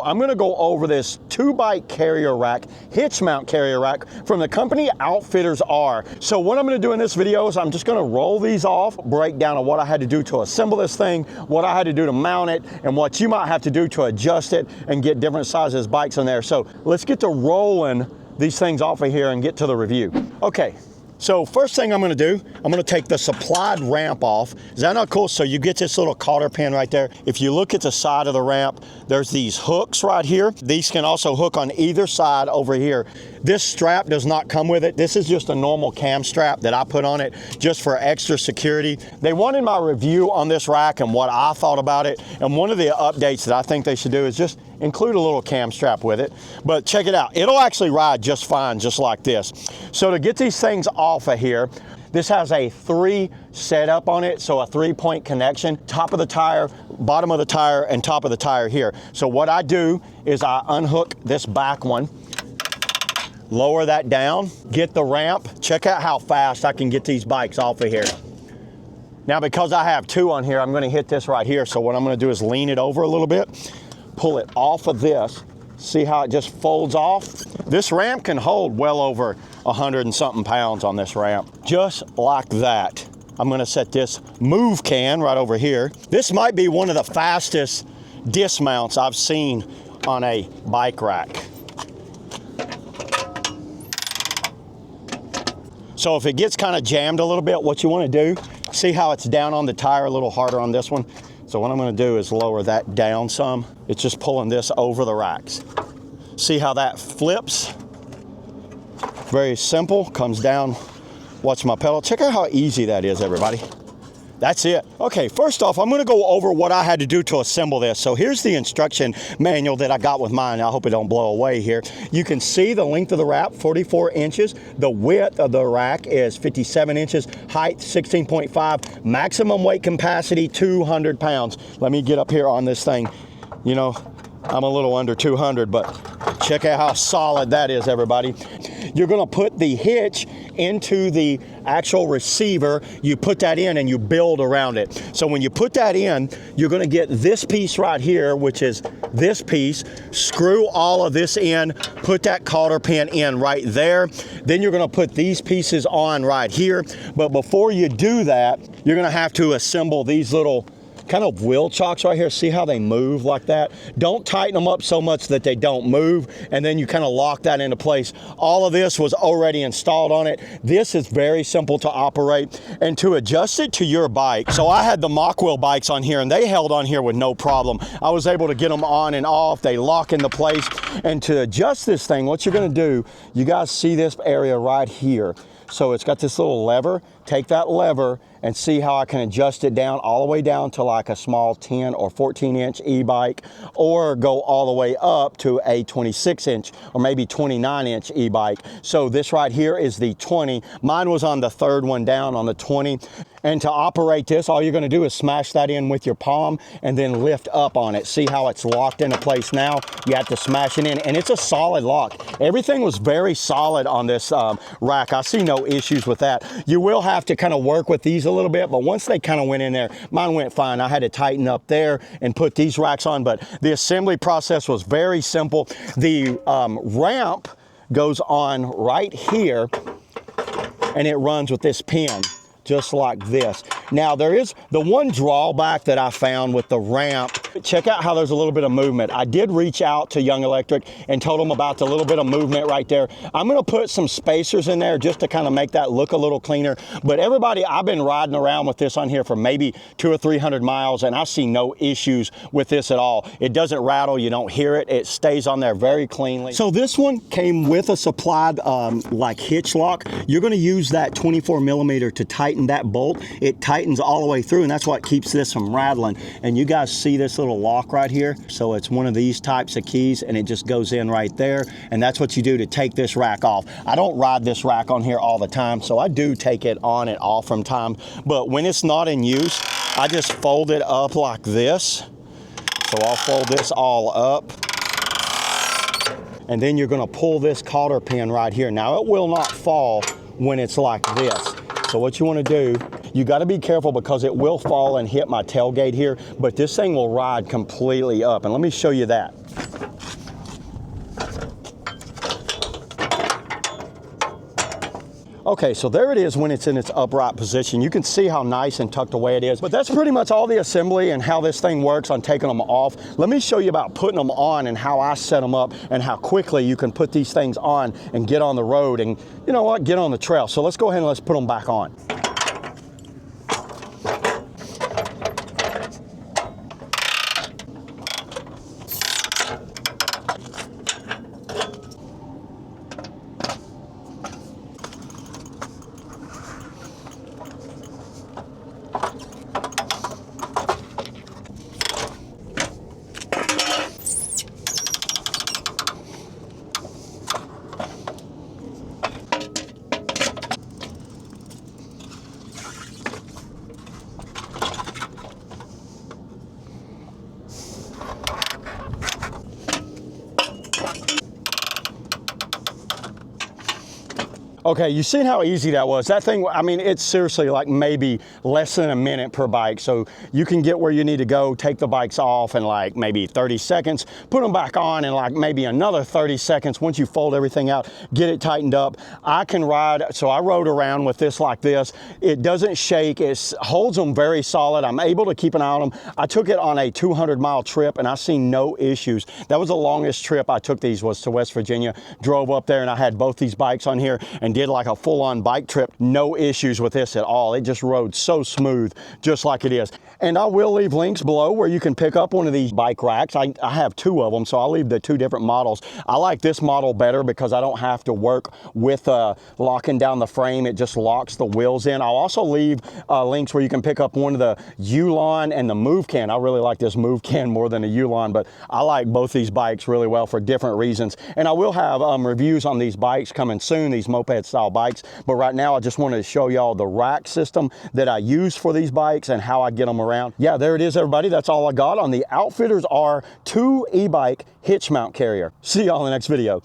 I'm gonna go over this 2-bike carrier rack, hitch mount carrier rack from the company Outfitr's R. So what I'm gonna do in this video is I'm just gonna roll these off, break down on what I had to do to assemble this thing, what I had to do to mount it, and what you might have to do to adjust it and get different sizes bikes in there. So let's get to rolling these things off of here and get to the review. Okay. So first thing I'm gonna do, I'm gonna take the supplied ramp off. Is that not cool? So you get this little cotter pin right there. If you look at the side of the ramp, there's these hooks right here. These can also hook on either side over here. This strap does not come with it. This is just a normal cam strap that I put on it just for extra security. They wanted my review on this rack and what I thought about it. And one of the updates that I think they should do is just include a little cam strap with it. But check it out, it'll actually ride just fine, just like this. So to get these things off of here, this has a 3 setup on it, so a 3-point connection, top of the tire, bottom of the tire, and top of the tire here. So what I do is I unhook this back one, lower that down, get the ramp. Check out how fast I can get these bikes off of here. Now because I have 2 on here, I'm gonna hit this right here. So what I'm gonna do is lean it over a little bit, pull it off of this. See how it just folds off? This ramp can hold well over 100 and something pounds on this ramp. Just like that. I'm gonna set this move can right over here. This might be one of the fastest dismounts I've seen on a bike rack. So if it gets kind of jammed a little bit, what you wanna do, see how it's down on the tire a little harder on this one? So what I'm gonna do is lower that down some. It's just pulling this over the racks. See how that flips? Very simple, comes down. Watch my pedal. Check out how easy that is, everybody. That's it. Okay, first off, I'm gonna go over what I had to do to assemble this. So here's the instruction manual that I got with mine. I hope it don't blow away here. You can see the length of the rack, 44 inches. The width of the rack is 57 inches. Height, 16.5. Maximum weight capacity, 200 pounds. Let me get up here on this thing. You know, I'm a little under 200, but check out how solid that is, everybody. You're gonna put the hitch into the actual receiver. You put that in and you build around it. So when you put that in, you're gonna get this piece right here, which is this piece, screw all of this in, put that cotter pin in right there. Then you're gonna put these pieces on right here. But before you do that, you're gonna have to assemble these little kind of wheel chocks right here. See how they move like that? Don't tighten them up so much that they don't move, and then you kind of lock that into place. All of this was already installed on it. This is very simple to operate and to adjust it to your bike. So I had the Mach wheel bikes on here and they held on here with no problem. I was able to get them on and off. They lock into place. And to adjust this thing, what you're gonna do, you guys see this area right here. So it's got this little lever. Take that lever and see how I can adjust it down all the way down to like a small 10 or 14 inch e-bike, or go all the way up to a 26 inch or maybe 29 inch e-bike. So this right here is the 20. Mine was on the third one down on the 20. And to operate this, all you're gonna do is smash that in with your palm and then lift up on it. See how it's locked into place now? You have to smash it in, and it's a solid lock. Everything was very solid on this rack. I see no issues with that. You will have to kind of work with these a little bit, but once they kind of went in there, mine went fine. I had to tighten up there and put these racks on, but the assembly process was very simple. The ramp goes on right here, and it runs with this pin, just like this. Now there is the one drawback that I found with the ramp. Check out how there's a little bit of movement. I did reach out to Young Electric and told them about the little bit of movement right there. I'm gonna put some spacers in there just to kind of make that look a little cleaner. But everybody, I've been riding around with this on here for maybe 200 or 300 miles, and I see no issues with this at all. It doesn't rattle, you don't hear it. It stays on there very cleanly. So this one came with a supplied like hitch lock. You're gonna use that 24 millimeter to tighten that bolt. It tightens all the way through, and that's what keeps this from rattling. And you guys see this little lock right here? So it's one of these types of keys, and it just goes in right there. And that's what you do to take this rack off. I don't ride this rack on here all the time, so I do take it on and off from time. But when it's not in use, I just fold it up like this. So I'll fold this all up. And then you're gonna pull this cotter pin right here. Now it will not fall when it's like this. So what you wanna do, you gotta be careful because it will fall and hit my tailgate here, but this thing will ride completely up. And let me show you that. Okay, so there it is when it's in its upright position. You can see how nice and tucked away it is, but that's pretty much all the assembly and how this thing works on taking them off. Let me show you about putting them on and how I set them up and how quickly you can put these things on and get on the road and, you know what, get on the trail. So let's go ahead and let's put them back on. Okay, you seen how easy that was? That thing, I mean, it's seriously like maybe less than a minute per bike. So you can get where you need to go, take the bikes off in like maybe 30 seconds, put them back on in like maybe another 30 seconds. Once you fold everything out, get it tightened up. I can ride, so I rode around with this like this. It doesn't shake, it holds them very solid. I'm able to keep an eye on them. I took it on a 200-mile trip and I seen no issues. That was the longest trip I took these was to West Virginia. Drove up there and I had both these bikes on here and did like a full-on bike trip. No issues with this at all. It just rode so smooth, just like it is. And I will leave links below where you can pick up one of these bike racks. I have two of them, so I'll leave the two different models. I like this model better because I don't have to work with locking down the frame. It just locks the wheels in. I'll also leave links where you can pick up one of the Ulon and the Move Can. I really like this Move Can more than a Ulon, but I like both these bikes really well for different reasons. And I will have reviews on these bikes coming soon, these moped style bikes. But right now, I just wanted to show y'all the rack system that I use for these bikes and how I get them around. Yeah, there it is, everybody. That's all I got on the Outfitters R2 e-bike hitch mount carrier. See y'all in the next video.